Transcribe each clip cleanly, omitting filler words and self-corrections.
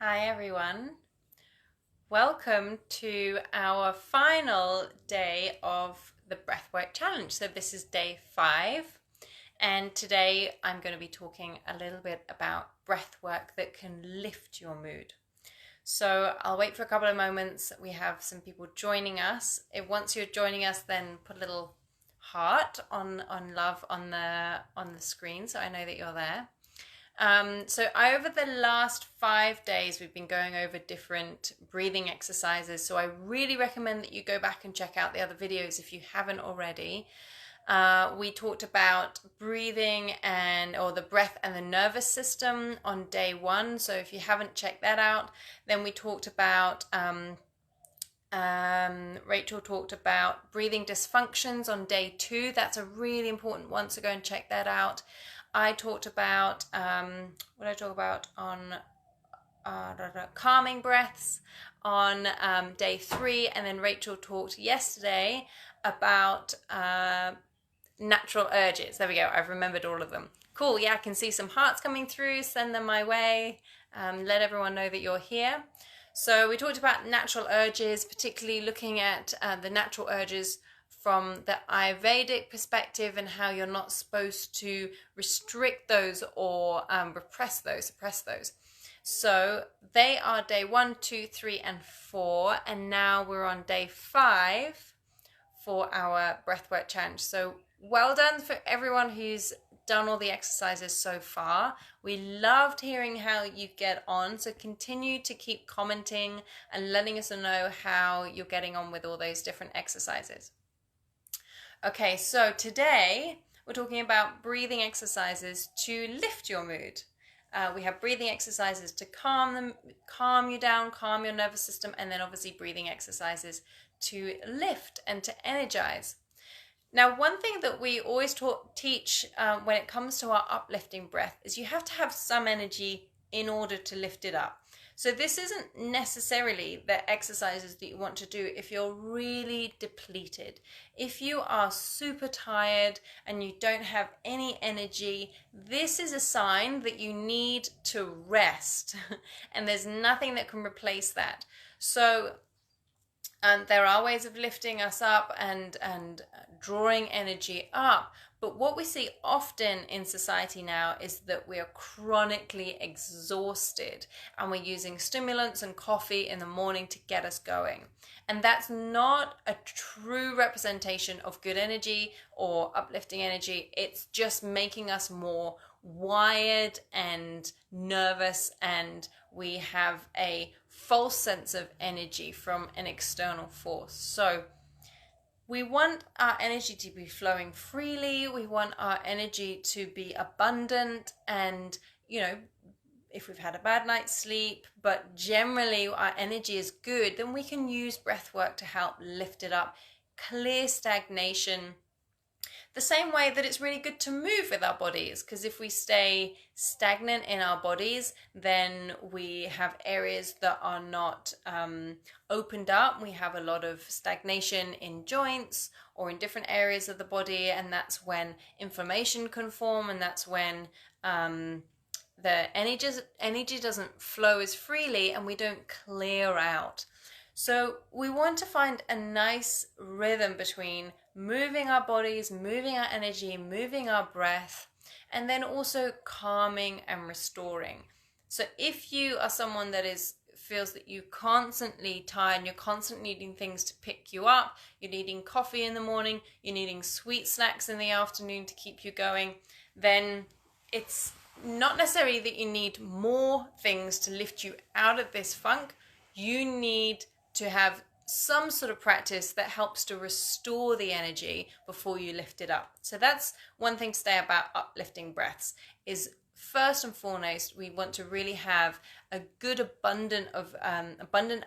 Hi everyone. Welcome to our final day of the Breathwork Challenge. So this is day 5, and today I'm going to be talking a little bit about breathwork that can lift your mood. So I'll wait for a couple of moments. We have some people joining us. Once you're joining us, then put a little heart on love on the screen so I know that you're there. So over the last 5 days, we've been going over different breathing exercises. So I really recommend that you go back and check out the other videos if you haven't already. We talked about breathing or the breath and the nervous system on day 1. So if you haven't checked that out, then we talked about Rachel talked about breathing dysfunctions on day 2. That's a really important one, so go and check that out. I talked about, what did I talk about on calming breaths on day 3, and then Rachel talked yesterday about natural urges. There we go, I've remembered all of them. Cool, yeah, I can see some hearts coming through, send them my way, let everyone know that you're here. So we talked about natural urges, particularly looking at the natural urges from the Ayurvedic perspective and how you're not supposed to restrict those or suppress those. So they are day 1, 2, 3, and 4, and now we're on day 5 for our breathwork challenge. So well done for everyone who's done all the exercises so far. We loved hearing how you get on, so continue to keep commenting and letting us know how you're getting on with all those different exercises. Okay, so today we're talking about breathing exercises to lift your mood. We have breathing exercises to calm you down, calm your nervous system, and then obviously breathing exercises to lift and to energize. Now, one thing that we always teach when it comes to our uplifting breath is you have to have some energy in order to lift it up. So this isn't necessarily the exercises that you want to do if you're really depleted. If you are super tired and you don't have any energy, this is a sign that you need to rest. And there's nothing that can replace that. So there are ways of lifting us up and drawing energy up. But what we see often in society now is that we are chronically exhausted and we're using stimulants and coffee in the morning to get us going. And that's not a true representation of good energy or uplifting energy. It's just making us more wired and nervous, and we have a false sense of energy from an external force. So we want our energy to be flowing freely. We want our energy to be abundant, and if we've had a bad night's sleep, but generally our energy is good, then we can use breath work to help lift it up, clear stagnation. The same way that it's really good to move with our bodies, because if we stay stagnant in our bodies, then we have areas that are not opened up. We have a lot of stagnation in joints or in different areas of the body, and that's when inflammation can form, and that's when the energy doesn't flow as freely and we don't clear out. So we want to find a nice rhythm between moving our bodies, moving our energy, moving our breath, and then also calming and restoring. So if you are someone that feels that you're constantly tired and you're constantly needing things to pick you up, you're needing coffee in the morning, you're needing sweet snacks in the afternoon to keep you going, then it's not necessarily that you need more things to lift you out of this funk. You need to have some sort of practice that helps to restore the energy before you lift it up. So that's one thing to say about uplifting breaths, is first and foremost, we want to really have a good abundant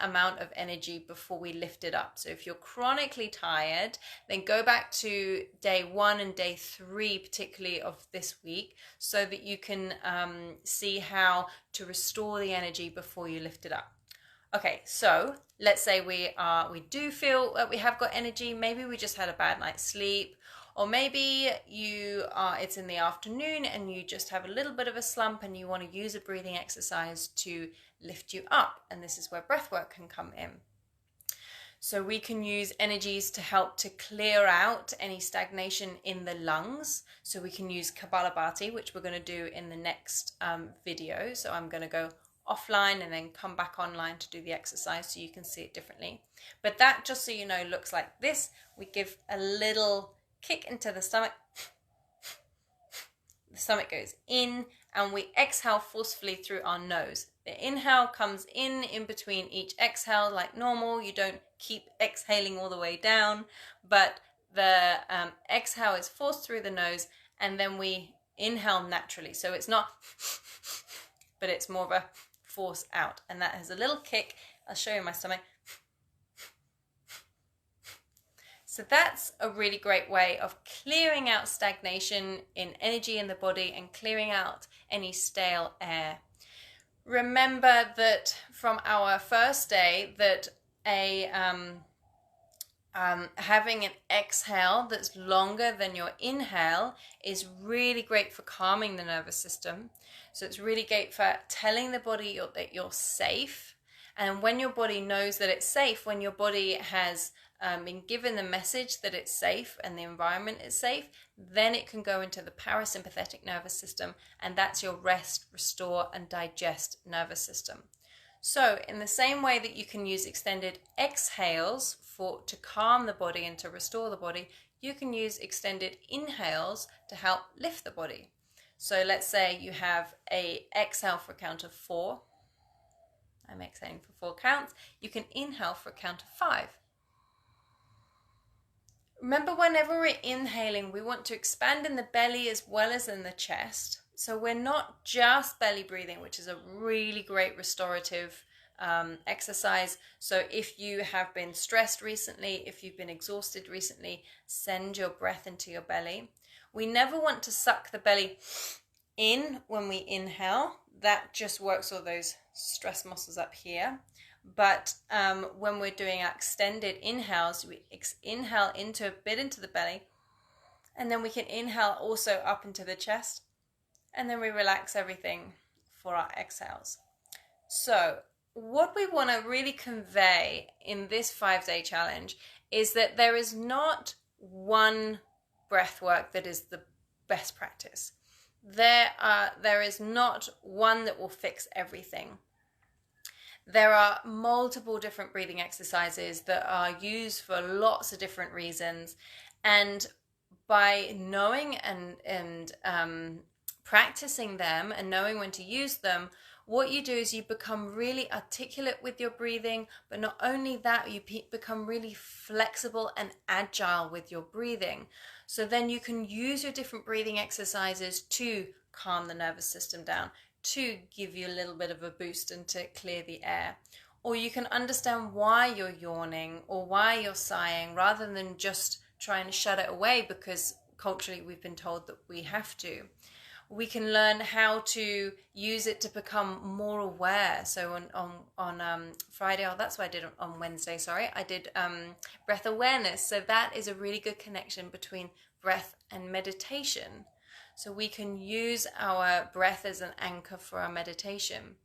amount of energy before we lift it up. So if you're chronically tired, then go back to day 1 and day 3, particularly of this week, so that you can see how to restore the energy before you lift it up. Okay, so let's say we do feel that we have got energy. Maybe we just had a bad night's sleep, Or maybe it's in the afternoon and you just have a little bit of a slump and you want to use a breathing exercise to lift you up. And this is where breathwork can come in. So we can use energies to help to clear out any stagnation in the lungs. So we can use Kapalabhati, which we're going to do in the next video. So I'm going to go offline and then come back online to do the exercise so you can see it differently. But that, just so you know, looks like this. We give a little kick into the stomach. The stomach goes in and we exhale forcefully through our nose. The inhale comes in between each exhale like normal. You don't keep exhaling all the way down, but the exhale is forced through the nose and then we inhale naturally. So it's not, but it's more of a force out, and that has a little kick. I'll show you my stomach. So that's a really great way of clearing out stagnation in energy in the body and clearing out any stale air. Remember that from our first day that having an exhale that's longer than your inhale is really great for calming the nervous system. So it's really great for telling the body that you're safe. And when your body knows that it's safe, when your body has been given the message that it's safe and the environment is safe, then it can go into the parasympathetic nervous system, and that's your rest, restore, and digest nervous system. So in the same way that you can use extended exhales to calm the body and to restore the body, you can use extended inhales to help lift the body. So let's say you have a exhale for a count of 4. I'm exhaling for 4 counts. You can inhale for a count of 5. Remember, whenever we're inhaling, we want to expand in the belly as well as in the chest. So we're not just belly breathing, which is a really great restorative exercise. So if you have been stressed recently, if you've been exhausted recently, send your breath into your belly. We never want to suck the belly in when we inhale. That just works all those stress muscles up here. But when we're doing our extended inhales, we inhale into a bit into the belly, and then we can inhale also up into the chest, and then we relax everything for our exhales. So what we want to really convey in this 5-day challenge is that there is not one breath work that is the best practice. There is not one that will fix everything. There are multiple different breathing exercises that are used for lots of different reasons, and by knowing and practicing them and knowing when to use them, what you do is you become really articulate with your breathing, but not only that, you become really flexible and agile with your breathing. So then you can use your different breathing exercises to calm the nervous system down, to give you a little bit of a boost and to clear the air. Or you can understand why you're yawning or why you're sighing rather than just trying to shut it away because culturally we've been told that we have to. We can learn how to use it to become more aware. So on Friday, that's what I did on Wednesday, I did breath awareness. So that is a really good connection between breath and meditation. So we can use our breath as an anchor for our meditation.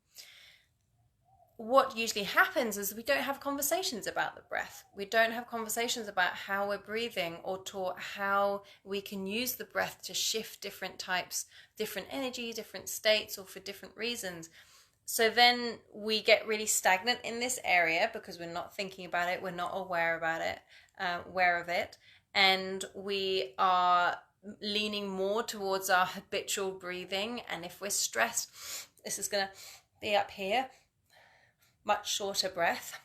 What usually happens is we don't have conversations about the breath. We don't have conversations about how we're breathing or taught how we can use the breath to shift different types, different energy, different states, or for different reasons. So then we get really stagnant in this area because we're not thinking about it, we're not aware of it, and we are leaning more towards our habitual breathing. And if we're stressed, this is going to be up here, much shorter breath.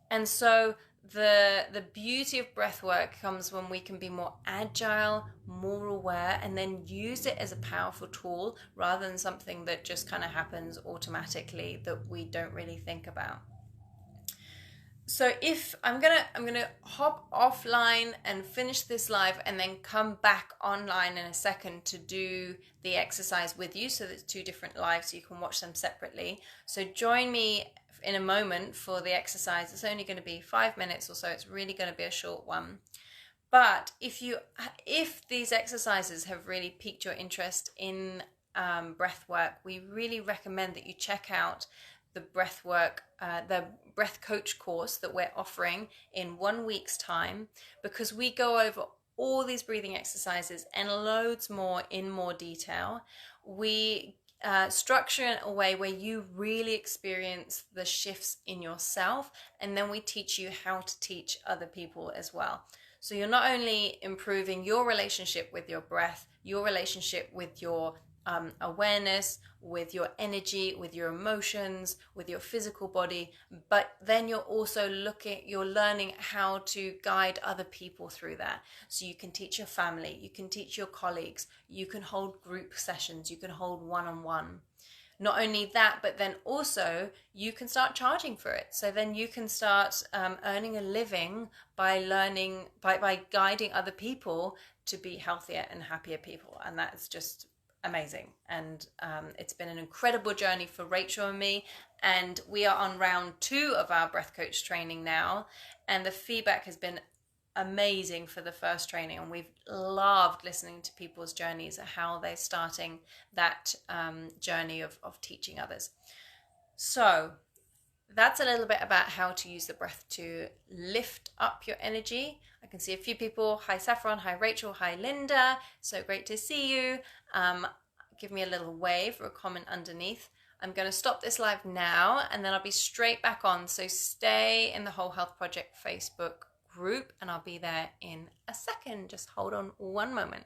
And so the beauty of breath work comes when we can be more agile, more aware, and then use it as a powerful tool rather than something that just kind of happens automatically that we don't really think about. So if I'm gonna hop offline and finish this live and then come back online in a second to do the exercise with you. So there's 2 different lives, so you can watch them separately. So join me in a moment for the exercise. It's only going to be 5 minutes or so. It's really going to be a short one. But if these exercises have really piqued your interest in breath work, we really recommend that you check out the the breath coach course that we're offering in 1 week's time, because we go over all these breathing exercises and loads more in more detail. We structure in a way where you really experience the shifts in yourself, and then we teach you how to teach other people as well. So you're not only improving your relationship with your breath, your relationship with your awareness, with your energy, with your emotions, with your physical body, but then you're learning how to guide other people through that. So you can teach your family, you can teach your colleagues, you can hold group sessions, you can hold one-on-one. Not only that, but then also you can start charging for it. So then you can start earning a living by by guiding other people to be healthier and happier people. And that's just amazing. And it's been an incredible journey for Rachel and me. And we are on round 2 of our breath coach training now. And the feedback has been amazing for the first training, and we've loved listening to people's journeys, how they're starting that journey of teaching others. So that's a little bit about how to use the breath to lift up your energy. I can see a few people. Hi Saffron, hi Rachel, hi Linda. So great to see you. Give me a little wave or a comment underneath. I'm going to stop this live now, and then I'll be straight back on. So stay in the Whole Health Project Facebook group, and I'll be there in a second. Just hold on one moment.